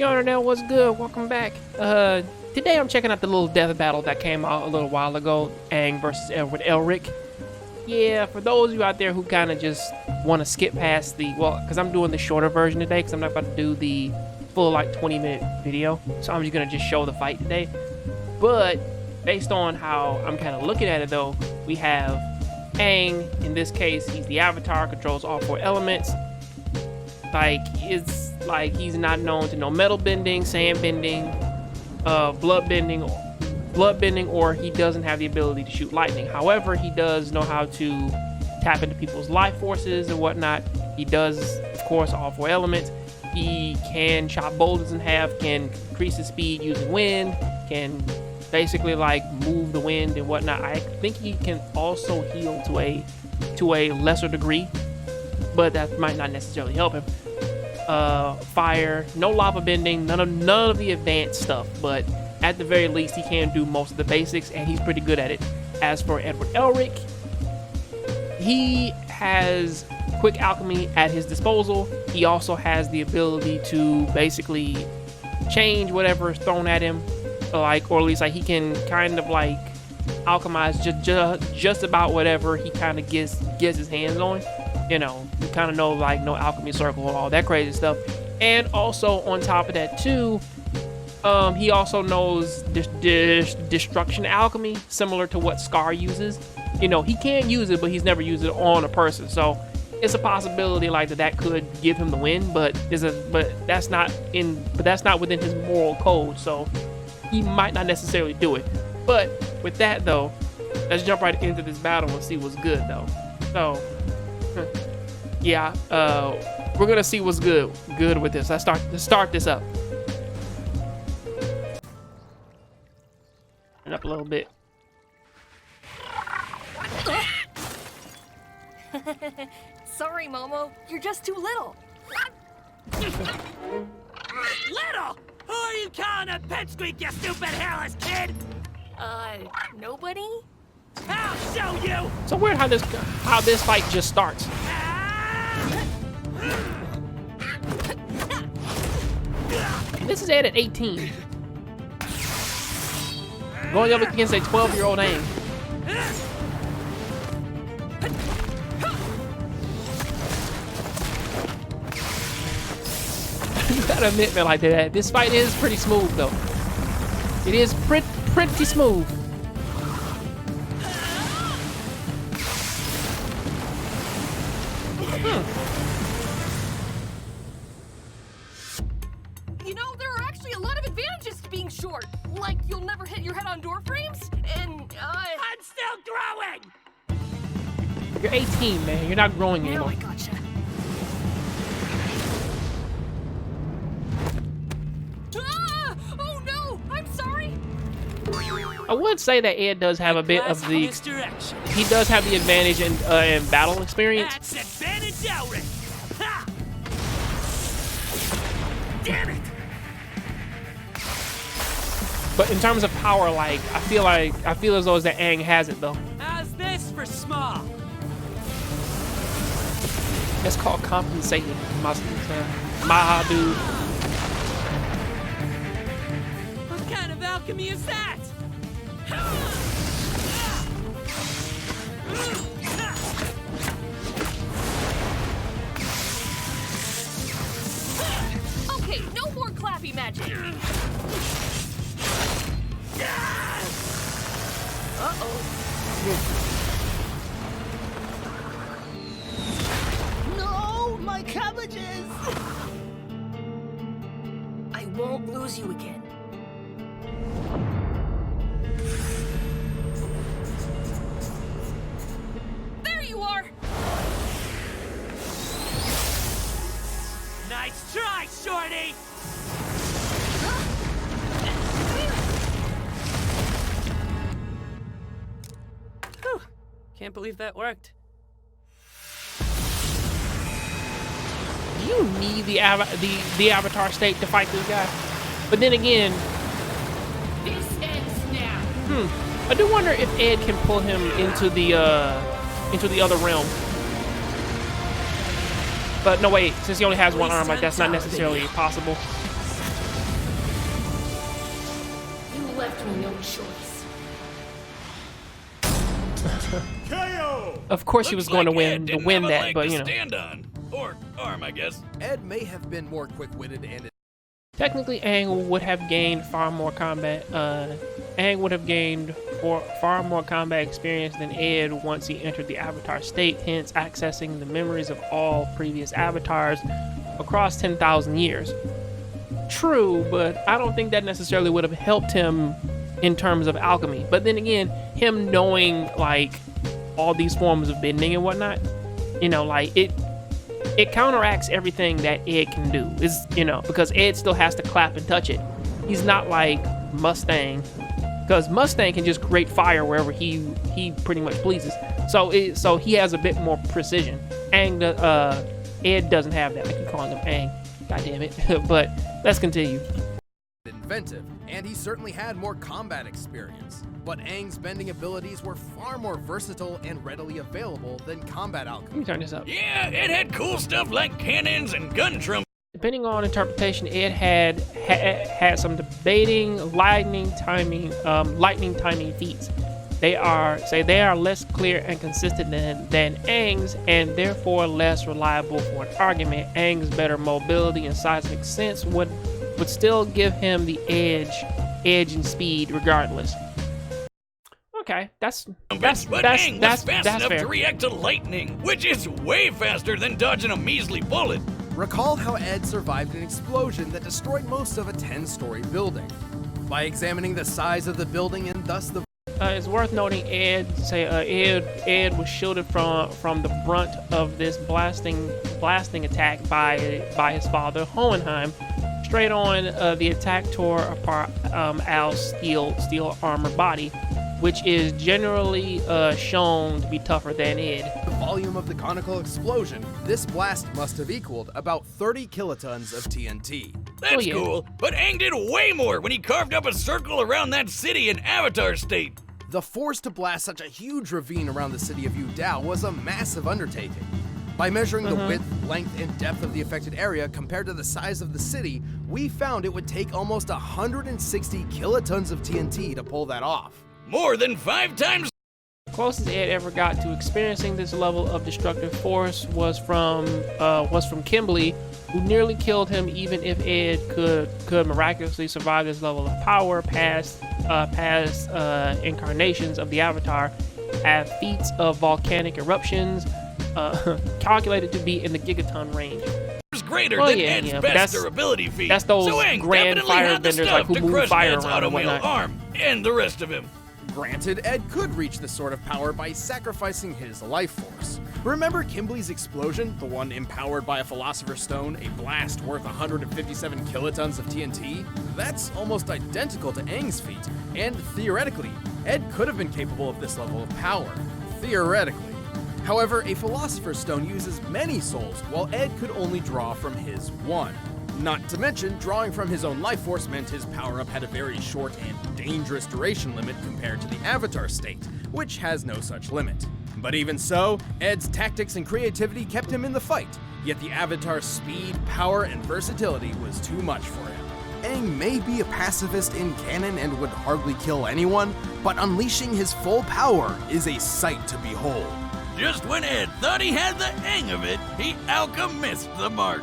Yo, Internet, what's good? Welcome back. Today I'm checking out the little death battle that came out a little while ago, Aang versus Elric. Yeah, for those of you out there who kind of just want to skip past the, well, because I'm doing the shorter version today, because I'm not about to do the full, like, 20-minute video, so I'm just going to just show the fight today. But, based on how I'm kind of looking at it, though, we have Aang. In this case, he's the Avatar, controls all 4 elements. Like, it's like he's not known to know metal bending, sand bending, blood bending, or he doesn't have the ability to shoot lightning. However, he does know how to tap into people's life forces and whatnot. He does, of course, all 4 elements. He can chop boulders in half, can increase his speed using wind, can basically like move the wind and whatnot. I think he can also heal to a lesser degree, but that might not necessarily help him. Fire, no lava bending, none of the advanced stuff, but at the very least he can do most of the basics, and he's pretty good at it. As for Elric, he has quick alchemy at his disposal. He also has the ability to basically change whatever is thrown at him, like, or at least like he can kind of like alchemize just about whatever he kind of gets his hands on. You know, you kind of know, like, no alchemy circle and all that crazy stuff. And also on top of that too, he also knows destruction alchemy, similar to what Scar uses. You know, he can use it, but he's never used it on a person. So it's a possibility like that could give him the win, but that's not within his moral code. So he might not necessarily do it. But with that though, let's jump right into this battle and see what's good though. So yeah, we're gonna see what's good with this. Let's start this up. And up a little bit. Sorry, Momo. You're just too little. Little? Who are you calling a pipsqueak, you stupid hairless kid? Nobody? I'll show you! So weird how this fight just starts. This is at 18. Going up against a 12-year-old Aang. You gotta admit, man, like that. This fight is pretty smooth, though. It is pretty smooth. You know, there are actually a lot of advantages to being short. Like, you'll never hit your head on door frames, and, I'm still growing! You're 18, man. You're not growing Now anymore. I gotcha. Ah! Oh no! I'm sorry! I would say that Ed does have a bit of the... Misdirection. He does have the advantage in battle experience. That's advantage Elric! Ha! Damn it! But in terms of power, like, I feel as though that Aang has it, though. How's this for small? That's called compensated, my dude. What kind of alchemy is that? Okay, no more clappy magic. Uh-oh. No, my cabbages! I won't lose you again. There you are! Nice try, Shorty! Whew. Can't believe that worked. You need the Avatar state to fight this guy. But then again, This ends now. I do wonder if Ed can pull him into the other realm. But no, wait, since he only has one arm, like, that's not necessarily possible. between no choice. KO! Of course, he was going to win that, but you know. Stand on. Or arm, I guess. Ed may have been more quick-witted and Technically, Aang would have gained far more combat. Aang would have gained far more combat experience than Ed once he entered the Avatar state, hence accessing the memories of all previous avatars across 10,000 years. True, but I don't think that necessarily would have helped him in terms of alchemy. But then again, him knowing like all these forms of bending and whatnot, you know, like it counteracts everything that Ed can do. Is, you know, because Ed still has to clap and touch it. He's not like Mustang, because Mustang can just create fire wherever he pretty much pleases. So he has a bit more precision. Aang, Ed doesn't have that. I keep calling him Aang. God damn it. But let's continue. inventive, and he certainly had more combat experience. But Aang's bending abilities were far more versatile and readily available than combat Let me alchemy. turn this up. Yeah, it had cool stuff like cannons and gun drum. Depending on interpretation, Ed had some debating lightning timing feats. They are less clear and consistent than Aang's, and therefore less reliable for an argument. Aang's better mobility and seismic sense would still give him the edge and speed regardless. Okay, that's But Aang was fast enough fair. to react to lightning, which is way faster than dodging a measly bullet. Recall how Ed survived an explosion that destroyed most of a 10-story building. By examining the size of the building and thus the It's worth noting Ed was shielded from the brunt of this blasting attack by his father Hohenheim. Straight on, the attack tore apart Al's steel armor body, which is generally shown to be tougher than Ed. volume of the conical explosion, this blast must have equaled about 30 kilotons of TNT. That's yeah. cool, but Aang did way more when he carved up a circle around that city in Avatar State. The force to blast such a huge ravine around the city of Yu Dao was a massive undertaking. By measuring the width, length, and depth of the affected area compared to the size of the city, we found it would take almost 160 kilotons of TNT to pull that off. More than 5 times. Closest Ed ever got to experiencing this level of destructive force was from Kimberly, who nearly killed him. Even if Ed could miraculously survive this level of power, past incarnations of the Avatar have feats of volcanic eruptions calculated to be in the gigaton range. Greater Well, than yeah, Ed's yeah, but best that's- durability feat. that's those so Aang grand definitely had the firebenders, stuff like, who to move crush fire Ed's around and automail whatnot. arm and the rest of him. Granted, Ed could reach this sort of power by sacrificing his life force. Remember Kimberly's explosion, the one empowered by a Philosopher's Stone, a blast worth 157 kilotons of TNT? That's almost identical to Aang's feat, and theoretically, Ed could have been capable of this level of power. Theoretically. However, a Philosopher's Stone uses many souls, while Ed could only draw from his one. Not to mention, drawing from his own life force meant his power-up had a very short and dangerous duration limit compared to the Avatar state, which has no such limit. But even so, Ed's tactics and creativity kept him in the fight, yet the Avatar's speed, power, and versatility was too much for him. Aang may be a pacifist in canon and would hardly kill anyone, but unleashing his full power is a sight to behold. Just when Ed thought he had the hang of it, he alchemist the mark.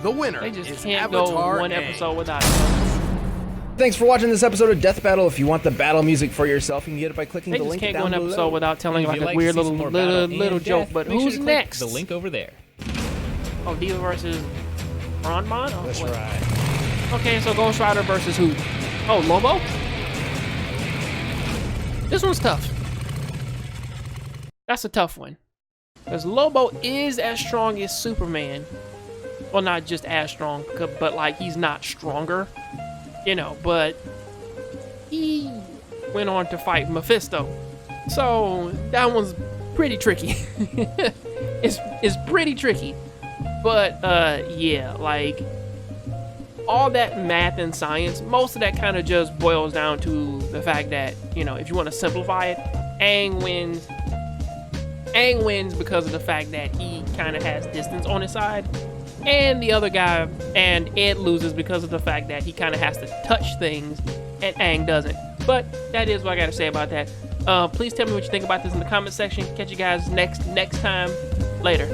The winner They just is can't Avatar go one Aang. episode without it. Thanks for watching this episode of Death Battle. If you want the battle music for yourself, you can get it by clicking They the just link can't go down an below. episode without telling And like if you'd a to weird see some little more battle little and joke. death, But make sure who's to click next? The link over there. Oh, Diva versus Ronmon? Oh, That's what? right. Okay, so Ghost Rider versus who? Oh, Lobo? This one's tough. That's a tough one. Because Lobo is as strong as Superman. Well, not just as strong, but like he's not stronger. You know, but he went on to fight Mephisto. So that one's pretty tricky. It's pretty tricky. But yeah, like all that math and science, most of that kind of just boils down to the fact that, you know, if you want to simplify it, Aang wins. Aang wins because of the fact that he kind of has distance on his side. And the other guy, and Ed loses because of the fact that he kind of has to touch things and Aang doesn't. But that is what I gotta say about that. Please tell me what you think about this in the comment section. Catch you guys next time. Later.